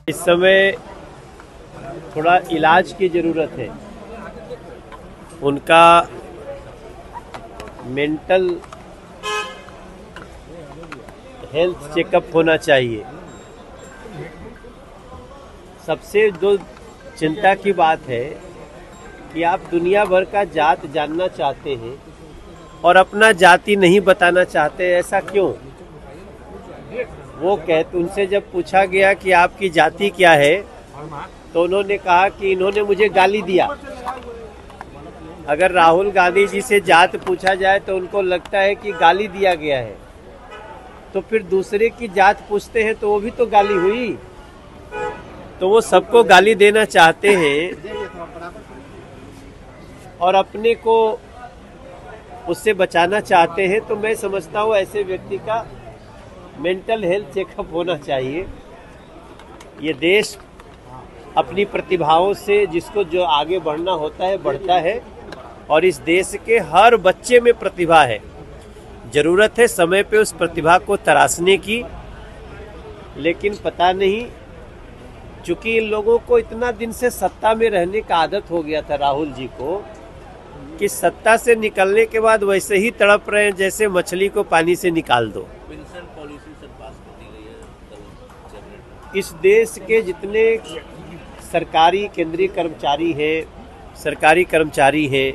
इस समय थोड़ा इलाज की ज़रूरत है। उनका मेंटल हेल्थ चेकअप होना चाहिए। सबसे जो चिंता की बात है कि आप दुनिया भर का जात जानना चाहते हैं और अपना जाति नहीं बताना चाहते, ऐसा क्यों? वो कहते, उनसे जब पूछा गया कि आपकी जाति क्या है, तो उन्होंने कहा कि इन्होंने मुझे गाली दिया। अगर राहुल गांधी जी से जात पूछा जाए तो उनको लगता है कि गाली दिया गया है, तो फिर दूसरे की जात पूछते हैं तो वो भी तो गाली हुई। तो वो सबको गाली देना चाहते हैं और अपने को उससे बचाना चाहते हैं। तो मैं समझता हूँ ऐसे व्यक्ति का मेंटल हेल्थ चेकअप होना चाहिए। ये देश अपनी प्रतिभाओं से जिसको जो आगे बढ़ना होता है बढ़ता है, और इस देश के हर बच्चे में प्रतिभा है। ज़रूरत है समय पे उस प्रतिभा को तराशने की, लेकिन पता नहीं, चूंकि इन लोगों को इतना दिन से सत्ता में रहने का आदत हो गया था राहुल जी को, कि सत्ता से निकलने के बाद वैसे ही तड़प रहे हैं जैसे मछली को पानी से निकाल दो। इस देश के जितने सरकारी केंद्रीय कर्मचारी हैं, सरकारी कर्मचारी हैं,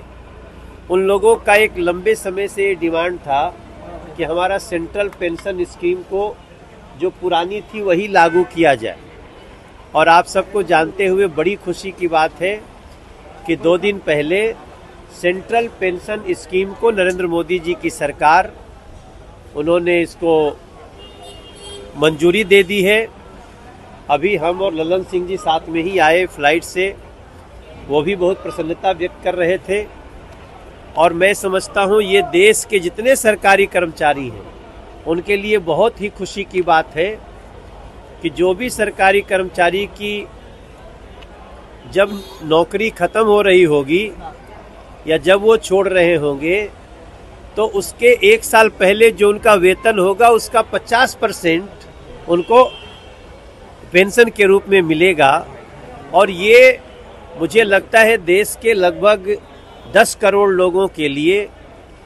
उन लोगों का एक लंबे समय से डिमांड था कि हमारा सेंट्रल पेंशन स्कीम को जो पुरानी थी वही लागू किया जाए। और आप सबको जानते हुए बड़ी खुशी की बात है कि 2 दिन पहले सेंट्रल पेंशन स्कीम को नरेंद्र मोदी जी की सरकार, उन्होंने इसको मंजूरी दे दी है। अभी हम और ललन सिंह जी साथ में ही आए फ्लाइट से, वो भी बहुत प्रसन्नता व्यक्त कर रहे थे। और मैं समझता हूँ ये देश के जितने सरकारी कर्मचारी हैं उनके लिए बहुत ही खुशी की बात है कि जो भी सरकारी कर्मचारी की जब नौकरी ख़त्म हो रही होगी या जब वो छोड़ रहे होंगे, तो उसके 1 साल पहले जो उनका वेतन होगा उसका 50% उनको पेंशन के रूप में मिलेगा। और ये मुझे लगता है देश के लगभग 10 करोड़ लोगों के लिए,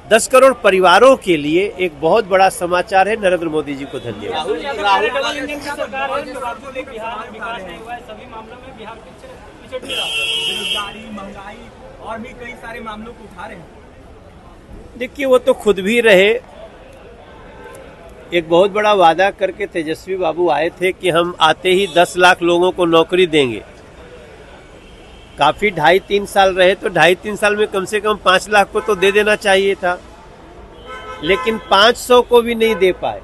10 करोड़ परिवारों के लिए एक बहुत बड़ा समाचार है। नरेंद्र मोदी जी को धन्यवाद। बेरोजगारी, महंगाई और भी कई सारे मामलों को उठा रहे हैं। देखिए, वो तो खुद भी रहे। एक बहुत बड़ा वादा करके तेजस्वी बाबू आए थे कि हम आते ही 10 लाख लोगों को नौकरी देंगे। काफी 2.5-3 साल रहे, तो 2.5-3 साल में कम से कम 5 लाख को तो दे देना चाहिए था, लेकिन 500 को भी नहीं दे पाए।